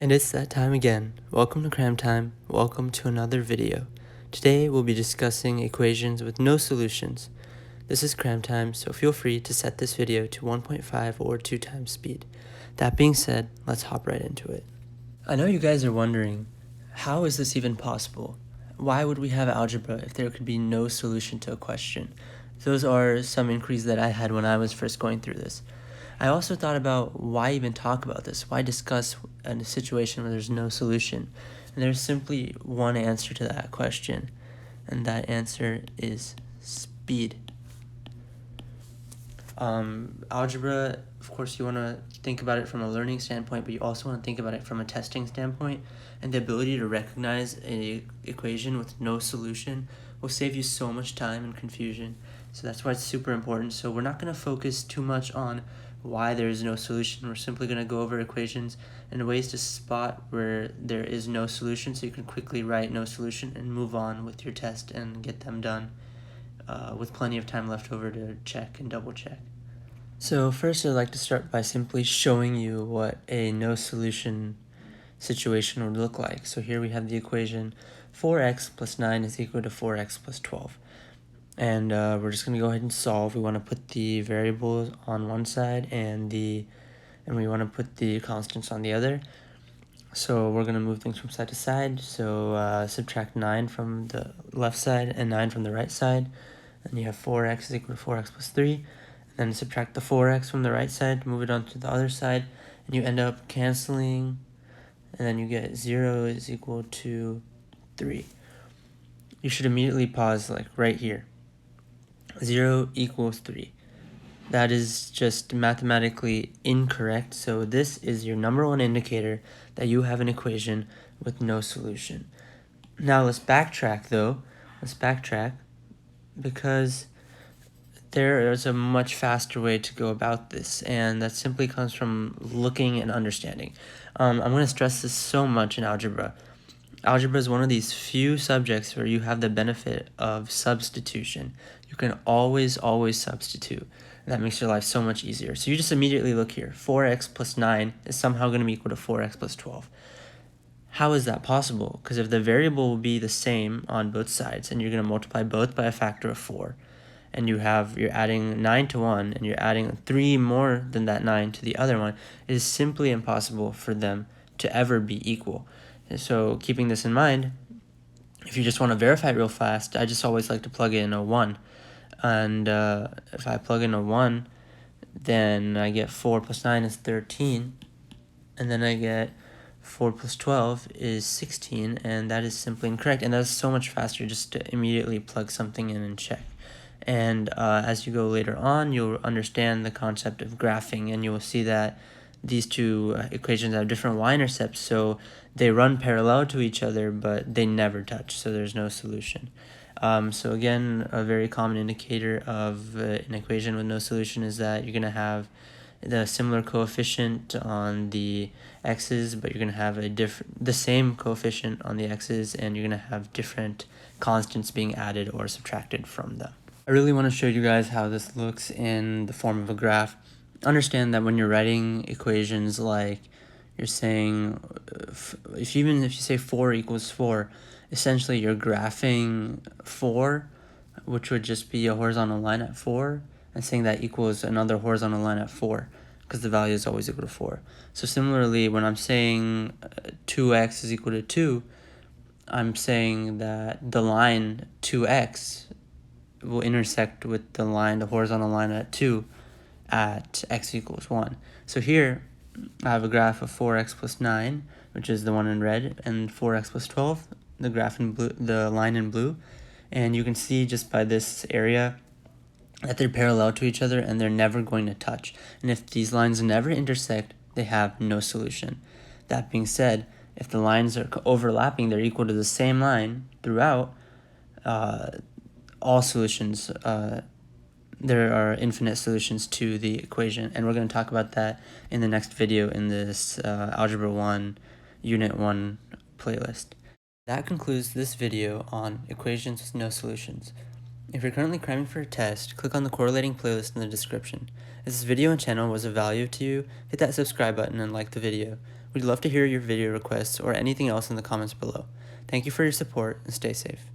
And it's that time again. Welcome to CramTime. Welcome to another video. Today we'll be discussing equations with no solutions. This is CramTime, so feel free to set this video to 1.5 or 2 times speed. That being said, let's hop right into it. I know you guys are wondering, how is this even possible? Why would we have algebra if there could be no solution to a question? Those are some inquiries that I had when I was first going through this. I also thought about why even talk about this? Why discuss a situation where there's no solution? And there's simply one answer to that question, and that answer is speed. Algebra, of course, you want to think about it from a learning standpoint, but you also want to think about it from a testing standpoint, and the ability to recognize an equation with no solution will save you so much time and confusion. So that's why it's super important. So we're not going to focus too much on why there is no solution. We're simply going to go over equations and ways to spot where there is no solution, so you can quickly write no solution and move on with your test and get them done with plenty of time left over to check and double check. So first I'd like to start by simply showing you what a no solution situation would look like. So here we have the equation 4x plus 9 is equal to 4x plus 12. And we're just going to go ahead and solve. We want to put the variables on one side and we want to put the constants on the other. So we're going to move things from side to side. So subtract 9 from the left side and 9 from the right side. And you have 4x is equal to 4x plus 3. And then subtract the 4x from the right side, move it on to the other side, and you end up canceling, and then you get 0 is equal to 3. You should immediately pause like right here. 0 equals 3. That is just mathematically incorrect, so this is your number one indicator that you have an equation with no solution. Now let's backtrack though. Let's backtrack because there is a much faster way to go about this, and that simply comes from looking and understanding. I'm going to stress this so much in algebra. Algebra is one of these few subjects where you have the benefit of substitution. You can always substitute. And that makes your life so much easier. So you just immediately look here. 4x plus 9 is somehow going to be equal to 4x plus 12. How is that possible? Because if the variable will be the same on both sides, and you're going to multiply both by a factor of 4, and you're adding 9 to one, and you're adding 3 more than that 9 to the other one, it is simply impossible for them to ever be equal. And so keeping this in mind, if you just want to verify it real fast, I just always like to plug in a 1. And if I plug in a 1, then I get 4 plus 9 is 13, and then I get 4 plus 12 is 16, and that is simply incorrect. And that's so much faster just to immediately plug something in and check. And as you go later on, you'll understand the concept of graphing, and you will see that these two equations have different y-intercepts, so they run parallel to each other, but they never touch, so there's no solution. So again, a very common indicator of an equation with no solution is that you're going to have the similar coefficient on the x's, but you're going to have the same coefficient on the x's, and you're going to have different constants being added or subtracted from them. I really want to show you guys how this looks in the form of a graph. Understand that when you're writing equations like you're saying, if you say 4 equals 4, essentially you're graphing 4, which would just be a horizontal line at 4, and saying that equals another horizontal line at 4, because the value is always equal to 4. So similarly, when I'm saying 2x is equal to 2, I'm saying that the line 2x will intersect with the horizontal line at 2 at x equals 1. So here I have a graph of 4x plus 9, which is the one in red, and 4x plus 12, the graph in blue, the line in blue. And you can see just by this area that they're parallel to each other and they're never going to touch. And if these lines never intersect, they have no solution. That being said, if the lines are overlapping, they're equal to the same line throughout, all solutions, there are infinite solutions to the equation, and we're going to talk about that in the next video in this Algebra 1 Unit 1 playlist. That concludes this video on equations with no solutions. If you're currently cramming for a test, click on the correlating playlist in the description. If this video and channel was of value to you, hit that subscribe button and like the video. We'd love to hear your video requests or anything else in the comments below. Thank you for your support and stay safe.